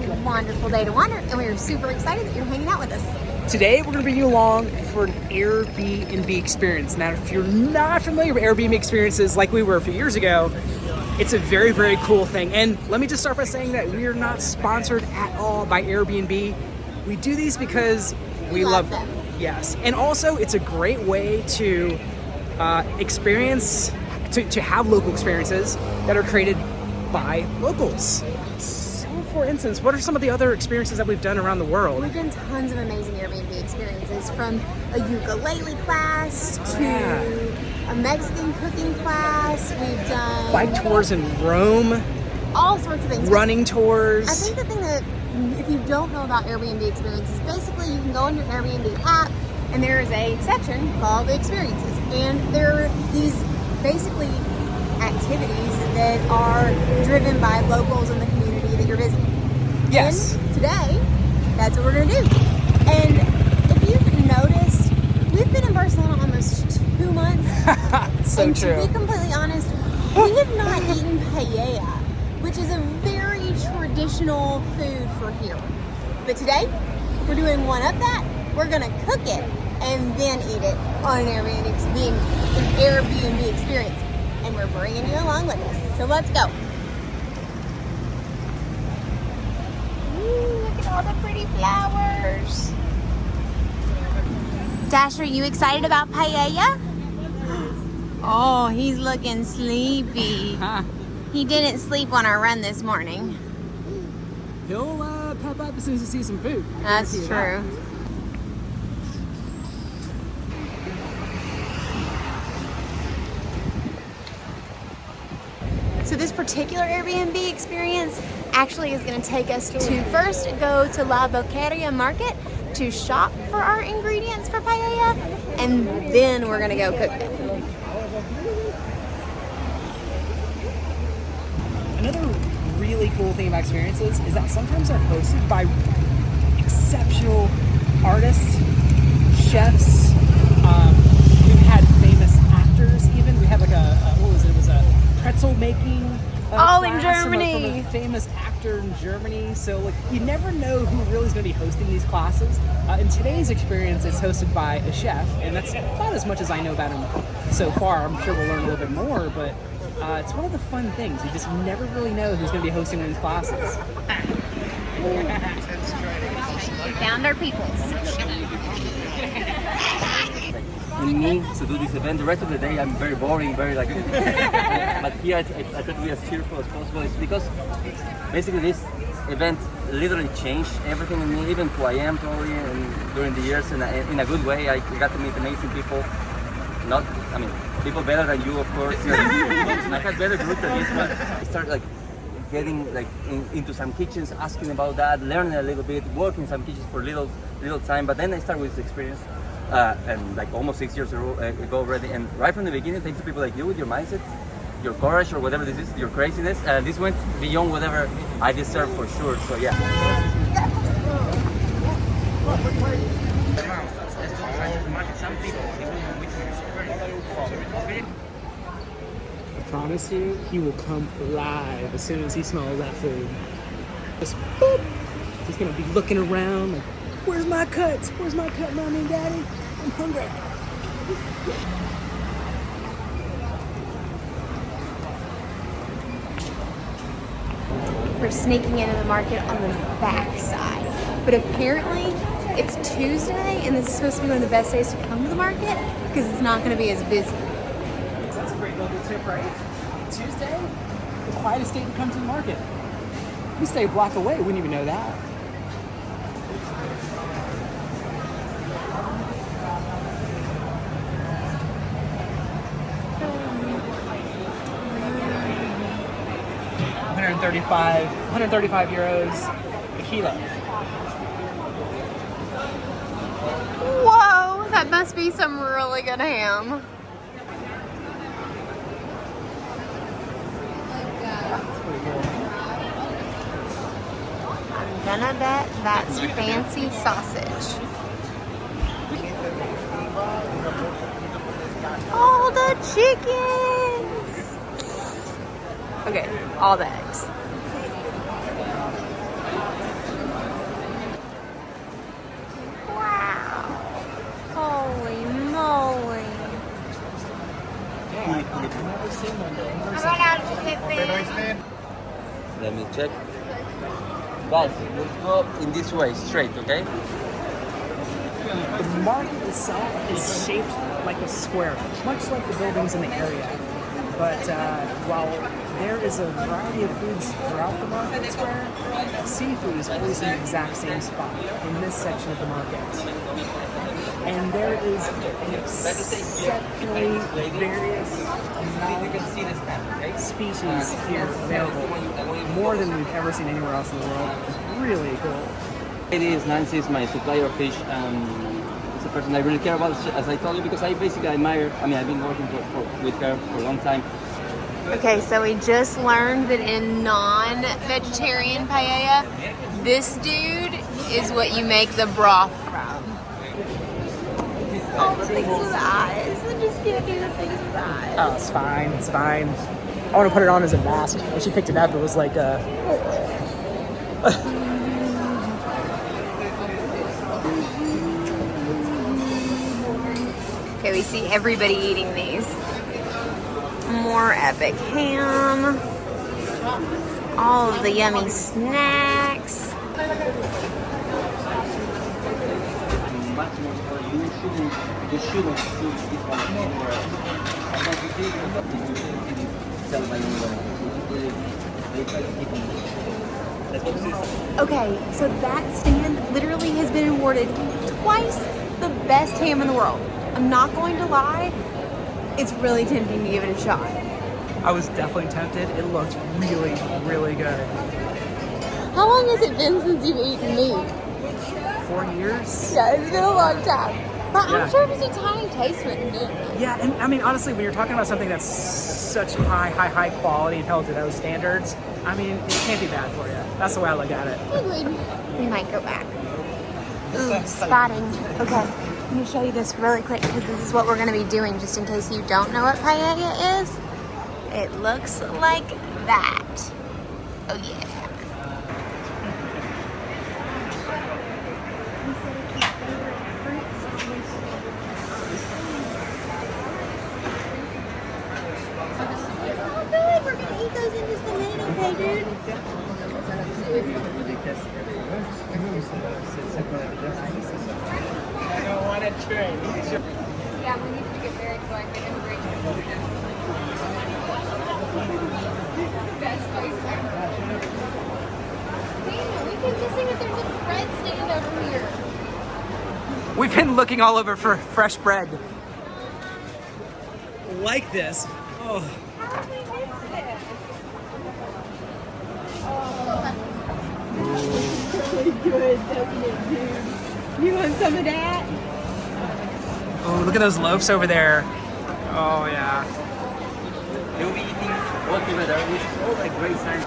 a wonderful day to wander, and we are super excited that you're hanging out with us. Today, we're going to bring you along for an AirBNB experience. Now, if you're not familiar with AirBNB experiences like we were a few years ago, it's a very, very cool thing. And let me just start by saying that we are not sponsored at all by Airbnb. We do these because we love them. Yes. And also, it's a great way to experience, to have local experiences that are created by locals. So, for instance, what are some of the other experiences that we've done around the world? We've done tons of amazing Airbnb experiences, from a ukulele class to a Mexican cooking class. We've done bike tours in Rome. All sorts of things. Running tours. I think the thing that, if you don't know about Airbnb experiences, basically you can go on your Airbnb app and there is a section called the experiences. And there are these basically activities that are driven by locals in the community that you're visiting. Yes. And today, that's what we're going to do. And if you've noticed, we've been in Barcelona almost 2 months. So and true. To be completely honest, we have not eaten paella, which is a very traditional food for here. But today, we're doing one of that. We're going to cook it and then eat it on an Airbnb experience. And we're bringing you along with us. So let's go. Ooh, look at all the pretty flowers. Dash, are you excited about paella? Oh, he's looking sleepy. He didn't sleep on our run this morning. He'll pop up as soon as he sees some food. That's true. So this particular Airbnb experience actually is going to take us to first go to La Boqueria Market to shop for our ingredients for paella, and then we're going to go cook it. Another really cool thing about experiences is that sometimes they're hosted by exceptional artists, chefs. We've had famous actors even. We had like it was a pretzel making in Germany. From a famous actor in Germany. So like you never know who really is going to be hosting these classes. In today's experience, it's hosted by a chef, and that's about as much as I know about him so far. I'm sure we'll learn a little bit more, but it's one of the fun things. You just never really know who's going to be hosting one of these classes. We found our peoples. In me to do this event. The rest of the day I'm very boring, very like but here I try to be as cheerful as possible. It's because basically this event literally changed everything in me, even who I am probably, and during the years, and in a good way. I got to meet amazing people. People better than you, of course. I had better groups than this one. I started getting into some kitchens, asking about that, learning a little bit, working some kitchens for little time. But then I started with this experience. And almost 6 years ago already, and right from the beginning, thanks to people like you with your mindset, your courage, or whatever this is, your craziness, this went beyond whatever I deserve for sure. So yeah. I promise you, he will come alive as soon as he smells that food. Just boop. He's gonna be looking around like, where's my cuts? Where's my cut, mommy and daddy? I'm hungry. We're sneaking into the market on the back side, but apparently it's Tuesday, and this is supposed to be one of the best days to come to the market because it's not going to be as busy. That's a great local tip, right? Tuesday, the quietest day to come to the market. We stay a block away, wouldn't even know that. €135 a kilo. Whoa, that must be some really good ham. I'm gonna bet that's fancy sausage. All the chickens! Okay, all the eggs. Check. Guys, let's go in this way, straight, okay? The market itself is shaped like a square, much like the buildings in the area. But while there is a variety of foods throughout the market square, seafood is always in the exact same spot in this section of the market. And there is an exceptionally various amount of species here available, more than we've ever seen anywhere else in the world. It's really cool. Nancy is my supplier of fish. It's a person I really care about, as I told you, because I basically admire. I mean, I've been working with her for a long time. Okay, so we just learned that in non-vegetarian paella, this dude is what you make the broth from. All the things with eyes. I just can't do the things with eyes. Oh, it's fine. It's fine. I want to put it on as a mask. When she picked it up, it was like Okay, we see everybody eating these. More epic ham. All of the yummy snacks. Much more for you shouldn't do this one anywhere else. Sometimes you do sell by anywhere. They try to keep them. Let's keep this. Okay, so that stand literally has been awarded twice the best ham in the world. I'm not going to lie, it's really tempting to give it a shot. I was definitely tempted. It looked really, really good. How long has it been since you've eaten meat? 4 years? Yeah, it's been a long time. But Yeah. I'm sure it was a tiny taste when doing it. Yeah, and I mean, honestly, when you're talking about something that's such high quality and held to those standards, I mean, it can't be bad for you. That's the way I look at it. Agreed. We might go back. Ooh, spotting. Okay, let me show you this really quick because this is what we're going to be doing just in case you don't know what paella is. It looks like that. Oh yeah. We're gonna eat those in just a minute, okay, dude? I don't want to trade. Yeah, we need to get married so I can embrace it. Best place ever. Daniel, we keep missing that there's a bread stand over here. We've been looking all over for fresh bread. Like this. Oh. How have we missed this? Really good, doesn't it, dude? You want some of that? Oh, look at those loaves over there. Oh, yeah. You'll be eating all together, which is all a great sign.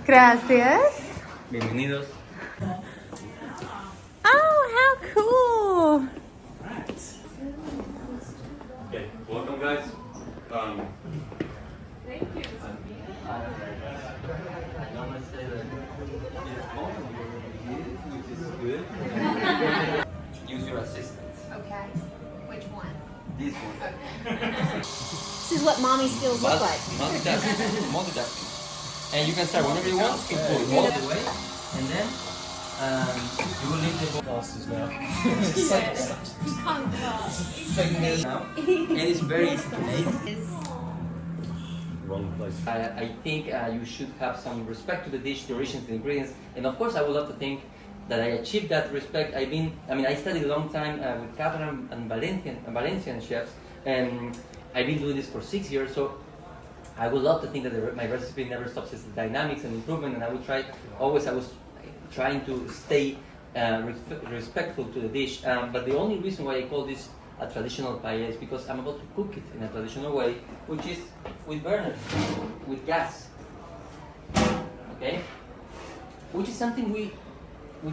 Gracias. Bienvenidos. Oh, how cool. Okay, welcome guys. Use your assistant. Okay, which one? This one. This is what mommy skills look like. Multitasking. Multitasking. And you can start whenever you want to pull all the way, and then you will leave the bosses now. Now, and it's very easy to make. Wrong place. I think you should have some respect to the dish, the origins, the ingredients, and of course I would love to think that I achieved that respect. I studied a long time with Catalan and Valencian chefs, and I've been doing this for 6 years, so I would love to think that my recipe never stops its dynamics and improvement, and I was trying to stay respectful to the dish, but the only reason why I call this a traditional paella is because I'm about to cook it in a traditional way, which is with burners, with gas, okay? Which is something we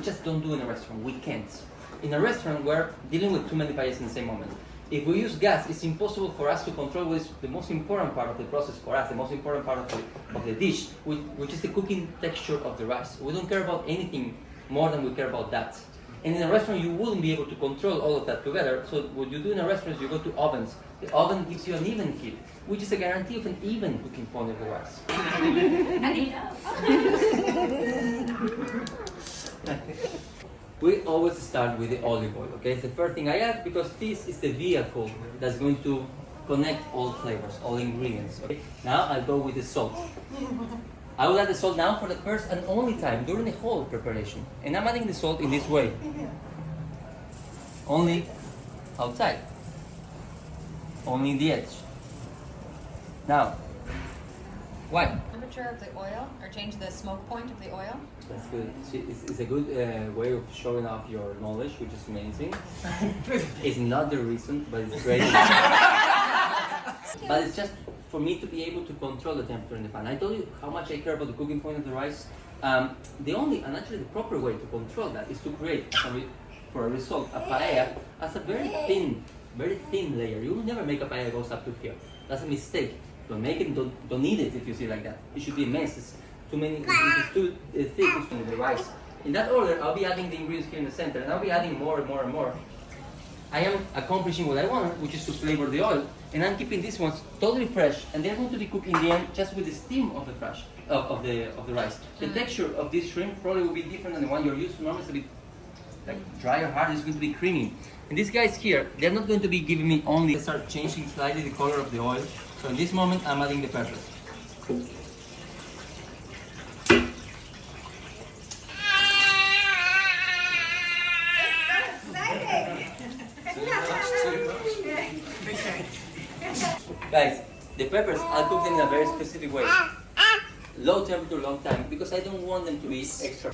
just don't do in a restaurant. We can't. In a restaurant, we're dealing with too many paellas in the same moment. If we use gas, it's impossible for us to control what is the most important part of the process for us, the most important part of the dish, which is the cooking texture of the rice. We don't care about anything more than we care about that. And in a restaurant, you wouldn't be able to control all of that together. So what you do in a restaurant is you go to ovens. The oven gives you an even heat, which is a guarantee of an even cooking point of the rice. We always start with the olive oil, okay? It's the first thing I add because this is the vehicle that's going to connect all flavors, all ingredients. Okay? Now I'll go with the salt. I will add the salt now for the first and only time during the whole preparation. And I'm adding the salt in this way. Only outside. Only in the edge. Now, why? Temperature of the oil, or change the smoke point of the oil. That's good. It's a good way of showing off your knowledge, which is amazing. It's not the reason, but it's great. But it's just for me to be able to control the temperature in the pan. I told you how much I care about the cooking point of the rice. The only, and actually the proper way to control that is to create, for a result, a paella as a very thin layer. You will never make a paella goes up to here. That's a mistake. Don't make it, don't eat it if you see it like that. It should be a mess. It's too many, it's too thick in the rice. In that order, I'll be adding the ingredients here in the center, and I'll be adding more and more and more. I am accomplishing what I want, which is to flavor the oil, and I'm keeping these ones totally fresh, and they're going to be cooked in the end just with the steam of the of the rice. The texture of this shrimp probably will be different than the one you're used to. Normally it's a bit like dry or hard. It's going to be creamy. And these guys here, they're not going to be giving me only. They start changing slightly the color of the oil. So in this moment, I'm adding the peppers. Guys, the peppers, I'll cook them in a very specific way. Low temperature, long time, because I don't want them to be extra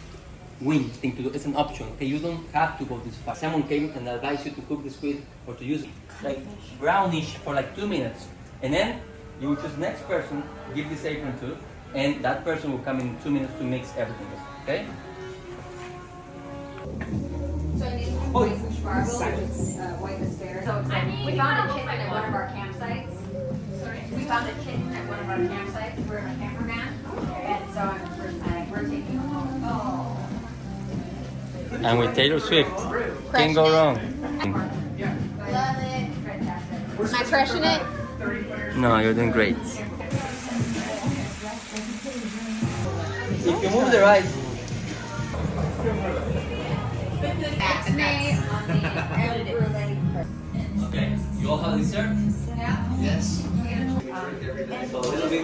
wing thing to do. It's an option. Okay, you don't have to go this fast. Someone came and advised you to cook the squid or to use it like brownish for like 2 minutes, and then you will choose next person, give this apron to, and that person will come in 2 minutes to mix everything. Okay? So I need white sparkle, white asparagus. So exciting. We found a kitten at one of our campsites. We found a kitten at one of our campsites. We're in a camper van, and so we're taking them home. Oh. And with Taylor Swift, can't go wrong. Love it. Fantastic. Am I crushing it? No, you're doing great. If you move the rice. Okay, you all have dessert? Yes.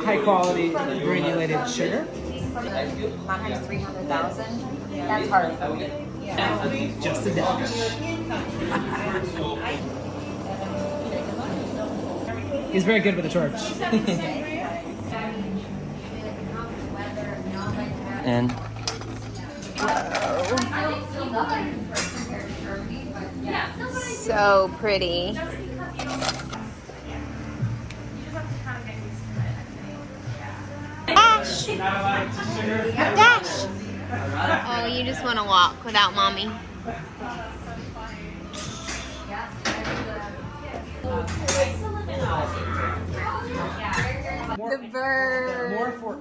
High quality granulated sugar. Mine has 300,000. That's hard. Just a dash. He's very good with the torch. And So pretty. Dash! Dash! Oh, you just want to walk without mommy. The bird. More for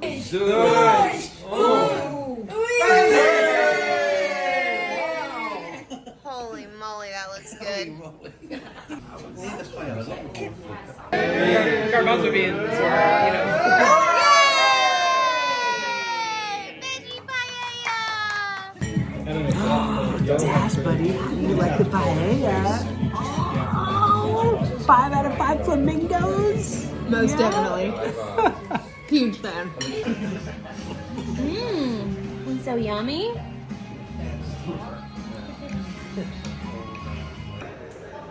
Holy moly, that looks good. garbanzo beans, or Veggie paella! Dash, buddy. You like the paella? Oh, 5 out of 5 flamingos. Most definitely. Huge fan. Mmm, so yummy.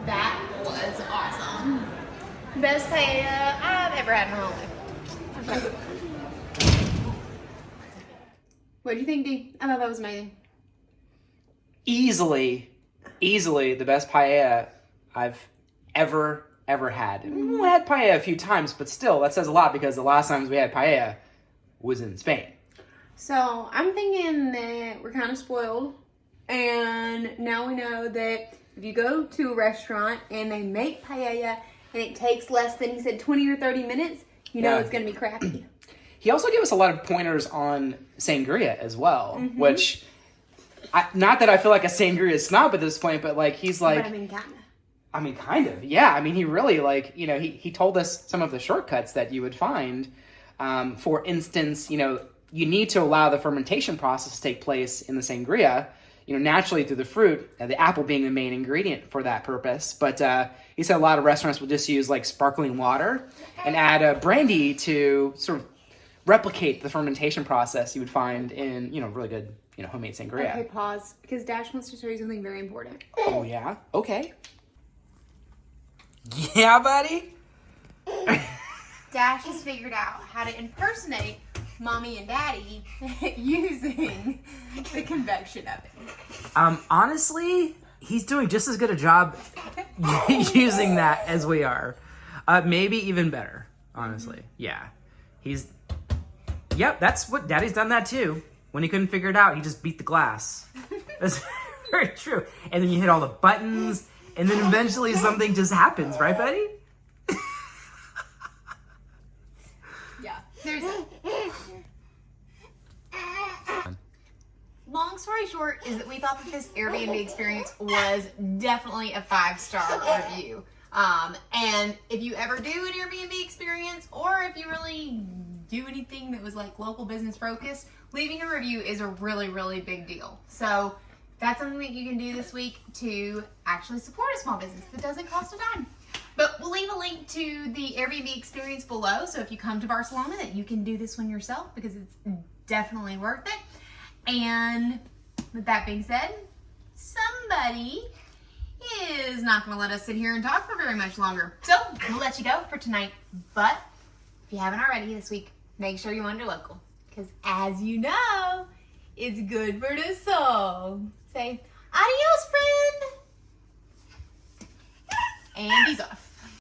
That was awesome. Best paella I've ever had in my whole life. Okay. What do you think, Dee? I thought that was amazing. easily the best paella I've ever had. We had paella a few times, but still, that says a lot because the last times we had paella was in Spain. So I'm thinking that we're kind of spoiled, and now we know that if you go to a restaurant and they make paella and it takes less than, he said, 20 or 30 minutes, you know it's going to be crappy. He also gave us a lot of pointers on sangria as well, which not that I feel like a sangria snob at this point, but like he's like, But I mean, kinda. I mean, kind of, yeah. I mean, he really like, you know, he told us some of the shortcuts that you would find. For instance, you know, you need to allow the fermentation process to take place in the sangria, you know, naturally through the fruit, the apple being the main ingredient for that purpose. But he said a lot of restaurants will just use like sparkling water and add brandy to sort of replicate the fermentation process you would find in, you know, really good, you know, homemade sangria. Okay, pause, because Dash wants to show you something very important. Oh, yeah? Okay. Yeah, buddy? Dash has figured out how to impersonate Mommy and Daddy using the convection oven. Honestly, he's doing just as good a job using that as we are. Maybe even better, honestly. Yeah. Yep, that's what Daddy's done that too. When he couldn't figure it out, he just beat the glass. That's very true. And then you hit all the buttons, and then eventually something just happens, right, buddy? Yeah. Long story short is that we thought that this Airbnb experience was definitely a 5-star review. And if you ever do an Airbnb experience, or if you really do anything that was like local business focused, leaving a review is a really, really big deal. So that's something that you can do this week to actually support a small business that doesn't cost a dime. But we'll leave a link to the Airbnb experience below, so if you come to Barcelona, that you can do this one yourself, because it's definitely worth it. And with that being said, somebody is not going to let us sit here and talk for very much longer. So we'll let you go for tonight. But if you haven't already this week, make sure you Wanderlocal, because as you know, it's good for the soul. Say adios, friend. And he's off.